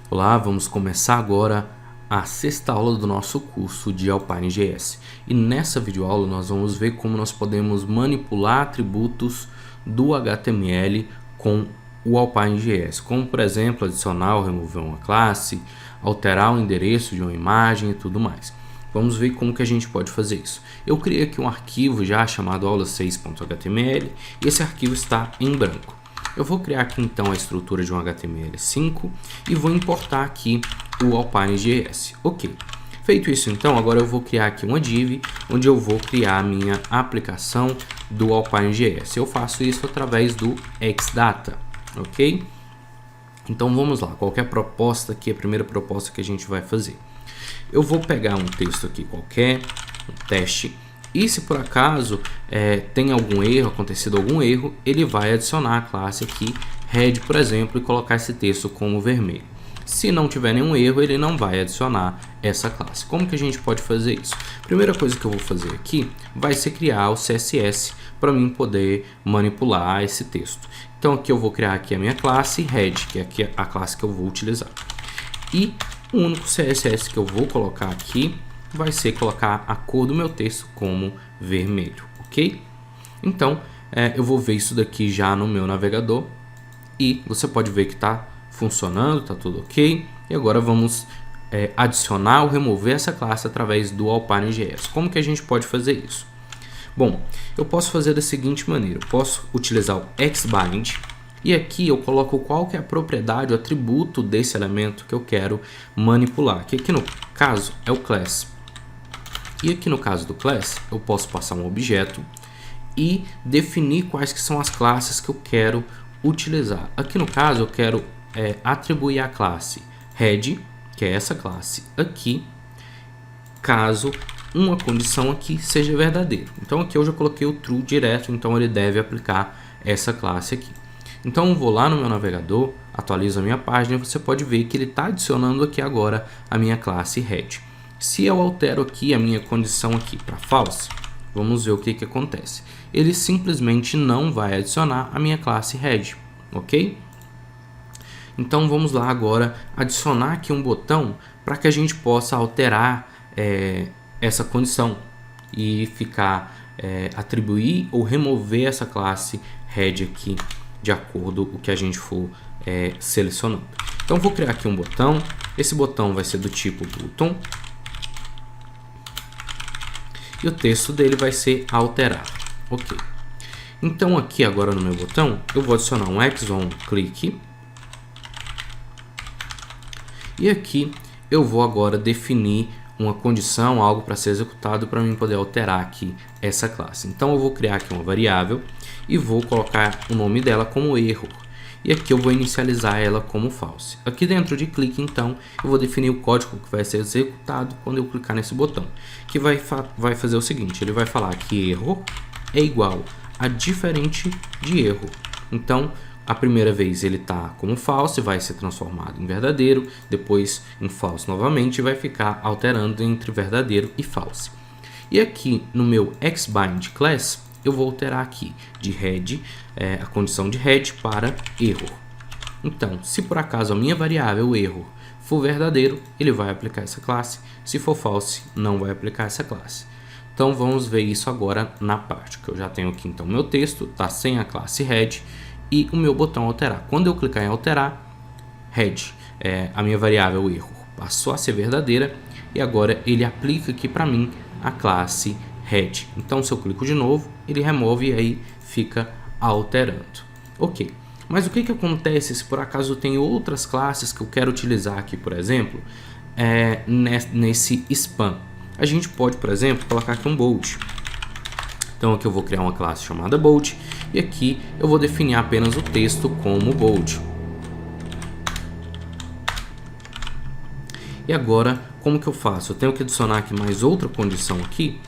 Olá, vamos começar agora a sexta aula do nosso curso de Alpine.js. E nessa videoaula nós vamos ver como nós podemos manipular atributos do HTML com o Alpine.js, como por exemplo adicionar ou remover uma classe, alterar o endereço de uma imagem e tudo mais. Vamos ver como que a gente pode fazer isso. Eu criei aqui um arquivo já chamado aula6.html e esse arquivo está em branco. Eu vou criar aqui então a estrutura de um HTML5 e vou importar aqui o Alpine.js. Ok. Feito isso então, agora eu vou criar aqui uma div onde eu vou criar a minha aplicação do Alpine.js. Eu faço isso através do xData, ok? Então vamos lá, qual que é a proposta aqui, a primeira proposta que a gente vai fazer? Eu vou pegar um texto aqui qualquer, um teste, e se por acaso tem algum erro, acontecido algum erro, ele vai adicionar a classe aqui, head, por exemplo, e colocar esse texto como vermelho. Se não tiver nenhum erro, ele não vai adicionar essa classe. Como que a gente pode fazer isso? Primeira coisa que eu vou fazer aqui vai ser criar o CSS para mim poder manipular esse texto. Então aqui eu vou criar aqui a minha classe head, que é aqui a classe que eu vou utilizar. E o único CSS que eu vou colocar aqui vai ser colocar a cor do meu texto como vermelho, ok? Então, eu vou ver isso daqui já no meu navegador e você pode ver que está funcionando, está tudo ok. E agora vamos adicionar ou remover essa classe através do Alpine.js. Como que a gente pode fazer isso? Bom, eu posso fazer da seguinte maneira, eu posso utilizar o xbind e aqui eu coloco qual que é a propriedade, o atributo desse elemento que eu quero manipular, que aqui no caso é o class. E aqui no caso do class, eu posso passar um objeto e definir quais que são as classes que eu quero utilizar. Aqui no caso, eu quero atribuir a classe head, que é essa classe aqui, caso uma condição aqui seja verdadeira. Então aqui eu já coloquei o true direto, então ele deve aplicar essa classe aqui. Então eu vou lá no meu navegador, atualizo a minha página e você pode ver que ele está adicionando aqui agora a minha classe head. Se eu altero aqui a minha condição aqui para false, vamos ver o que acontece. Ele simplesmente não vai adicionar a minha classe head, ok? Então vamos lá agora adicionar aqui um botão para que a gente possa alterar essa condição e atribuir ou remover essa classe head aqui de acordo com o que a gente for selecionando. Então vou criar aqui um botão, esse botão vai ser do tipo button e o texto dele vai ser alterado, ok? Então aqui agora no meu botão eu vou adicionar um XOnClick e aqui eu vou agora definir uma condição, algo para ser executado para mim poder alterar aqui essa classe. Então eu vou criar aqui uma variável e vou colocar o nome dela como erro. E aqui eu vou inicializar ela como false. Aqui dentro de clique, então, eu vou definir o código que vai ser executado quando eu clicar nesse botão. Que vai fazer o seguinte, ele vai falar que erro é igual a diferente de erro. Então, a primeira vez ele está como false, vai ser transformado em verdadeiro, depois em false novamente e vai ficar alterando entre verdadeiro e false. E aqui no meu xbind class, eu vou alterar aqui de head, a condição de head para erro. Então, se por acaso a minha variável erro for verdadeiro, ele vai aplicar essa classe. Se for false, não vai aplicar essa classe. Então, vamos ver isso agora na prática. Eu já tenho aqui então meu texto, está sem a classe head e o meu botão alterar. Quando eu clicar em alterar, head, a minha variável erro passou a ser verdadeira e agora ele aplica aqui para mim a classe head. Então, se eu clico de novo, ele remove e aí fica alterando. Ok, mas o que acontece se por acaso tem outras classes que eu quero utilizar aqui, por exemplo, nesse span? A gente pode, por exemplo, colocar aqui um bold. Então aqui eu vou criar uma classe chamada bold e aqui eu vou definir apenas o texto como bold. E agora, como que eu faço? Eu tenho que adicionar aqui mais outra condição aqui?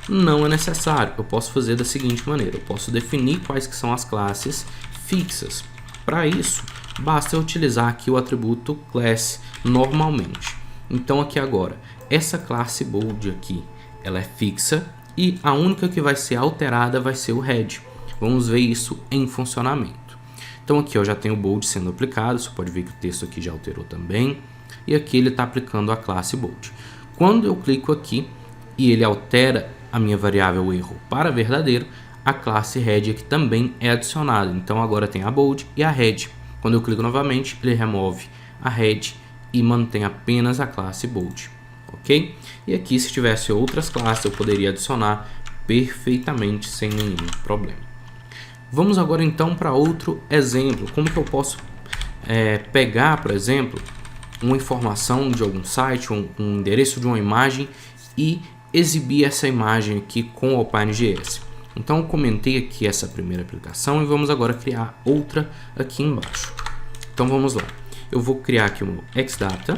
Não é necessário, eu posso fazer da seguinte maneira, eu posso definir quais que são as classes fixas. Para isso, basta eu utilizar aqui o atributo class normalmente. Então aqui agora, essa classe bold aqui, ela é fixa e a única que vai ser alterada vai ser o head. Vamos ver isso em funcionamento. Então aqui eu já tenho o bold sendo aplicado, você pode ver que o texto aqui já alterou também. e aqui ele está aplicando a classe bold. Quando eu clico aqui e ele altera a minha variável erro para verdadeiro, a classe head aqui também é adicionada. Então agora tem a bold e a head. Quando eu clico novamente, ele remove a head e mantém apenas a classe bold, ok? E aqui, se tivesse outras classes, eu poderia adicionar perfeitamente sem nenhum problema. Vamos agora então para outro exemplo. Como que eu posso pegar, por exemplo, uma informação de algum site, um endereço de uma imagem e exibir essa imagem aqui com o Alpine.js. Então eu comentei aqui essa primeira aplicação e vamos agora criar outra aqui embaixo. Então vamos lá. Eu vou criar aqui um xData,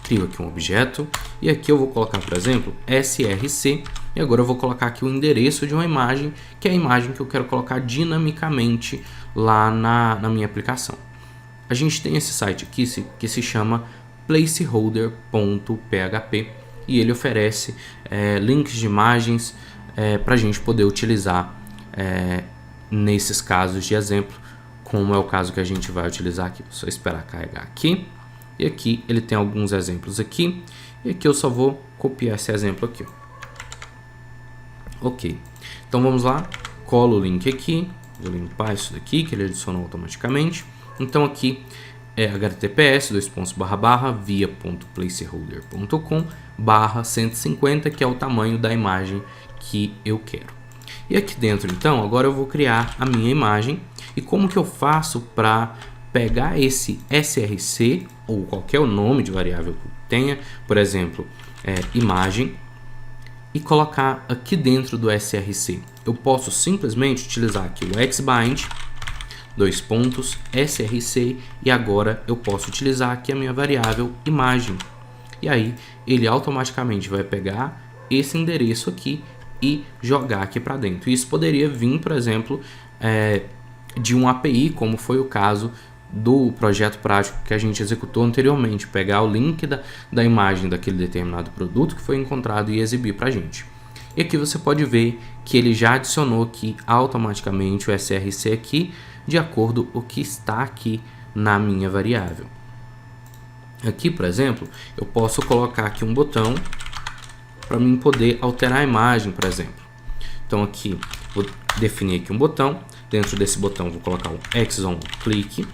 crio aqui um objeto e aqui eu vou colocar, por exemplo, src, e agora eu vou colocar aqui o endereço de uma imagem, que é a imagem que eu quero colocar dinamicamente lá na minha aplicação. A gente tem esse site aqui que se chama placeholder.php e ele oferece links de imagens para a gente poder utilizar nesses casos de exemplo, como é o caso que a gente vai utilizar aqui. Vou só esperar carregar aqui. E aqui ele tem alguns exemplos aqui. E aqui eu só vou copiar esse exemplo aqui. Ok. Então vamos lá. Colo o link aqui. Vou limpar isso daqui, que ele adicionou automaticamente. Então aqui é https:/via.placeholder.com/150, que é o tamanho da imagem que eu quero. E aqui dentro, então, agora eu vou criar a minha imagem. E como que eu faço para pegar esse src, ou qualquer nome de variável que tenha, por exemplo, imagem, e colocar aqui dentro do src? Eu posso simplesmente utilizar aqui o xbind, src, e agora eu posso utilizar aqui a minha variável imagem. E aí ele automaticamente vai pegar esse endereço aqui e jogar aqui para dentro. Isso poderia vir, por exemplo, de um API, como foi o caso do projeto prático que a gente executou anteriormente, pegar o link da imagem daquele determinado produto que foi encontrado e exibir para a gente. E aqui você pode ver que ele já adicionou aqui automaticamente o src aqui, de acordo com o que está aqui na minha variável. Aqui, por exemplo, eu posso colocar aqui um botão para mim poder alterar a imagem, por exemplo. Então aqui vou definir aqui um botão. Dentro desse botão vou colocar um XOnClick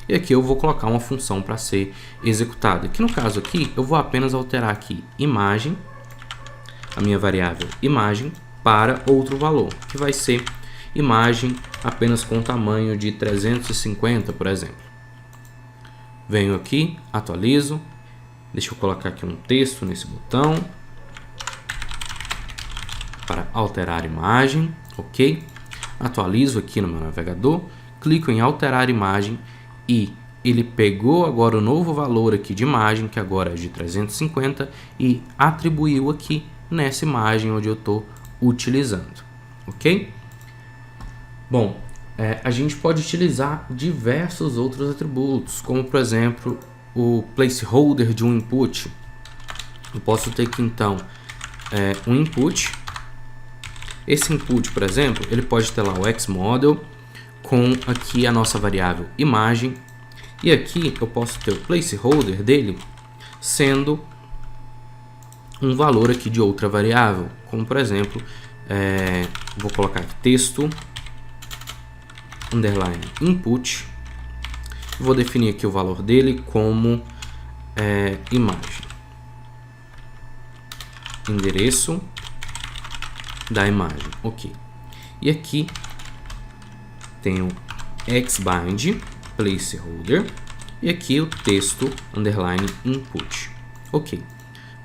e aqui eu vou colocar uma função para ser executada. Aqui no caso aqui eu vou apenas alterar aqui imagem, a minha variável imagem, para outro valor, que vai ser imagem apenas com tamanho de 350, por exemplo. Venho aqui, atualizo, deixa eu colocar aqui um texto nesse botão para alterar imagem, ok? Atualizo aqui no meu navegador, clico em alterar imagem e ele pegou agora o novo valor aqui de imagem, que agora é de 350, e atribuiu aqui nessa imagem onde eu estou utilizando, ok? Bom, a gente pode utilizar diversos outros atributos, como por exemplo o placeholder de um input. Eu posso ter aqui então um input. Esse input, por exemplo, ele pode ter lá o xModel com aqui a nossa variável imagem, e aqui eu posso ter o placeholder dele sendo um valor aqui de outra variável, como por exemplo, vou colocar aqui texto underline input, vou definir aqui o valor dele como imagem, endereço da imagem, ok. E aqui tenho xbind placeholder e aqui o texto underline input, ok.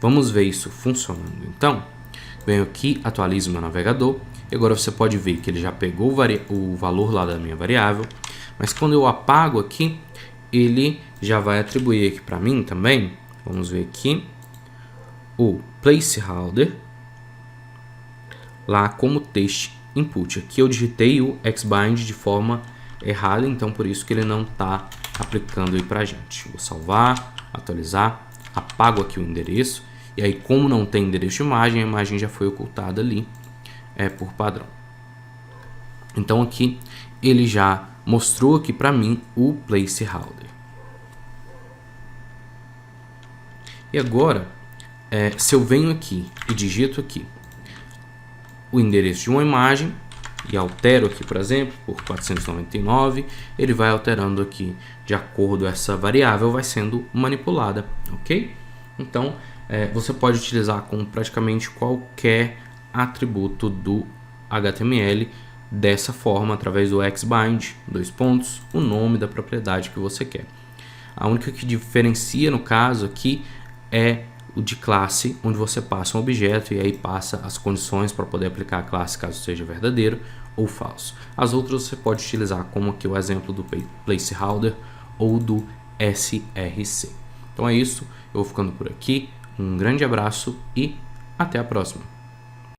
Vamos ver isso funcionando. Então venho aqui, atualizo meu navegador e agora você pode ver que ele já pegou o valor lá da minha variável, mas quando eu apago aqui ele já vai atribuir aqui para mim também. Vamos ver aqui o placeholder lá como text input. Aqui eu digitei o xbind de forma errada, então por isso que ele não está aplicando aí pra gente. Vou salvar, atualizar, apago aqui o endereço, e aí como não tem endereço de imagem, a imagem já foi ocultada ali por padrão. Então aqui ele já mostrou aqui para mim o placeholder. E agora, se eu venho aqui e digito aqui o endereço de uma imagem e altero aqui, por exemplo, por 499, ele vai alterando aqui de acordo essa variável vai sendo manipulada, ok? Então, você pode utilizar com praticamente qualquer atributo do HTML dessa forma, através do xbind, o nome da propriedade que você quer. A única que diferencia no caso aqui é o de classe, onde você passa um objeto e aí passa as condições para poder aplicar a classe caso seja verdadeiro ou falso. As outras você pode utilizar como aqui o exemplo do placeholder ou do src. Então é isso, eu vou ficando por aqui, um grande abraço e até a próxima.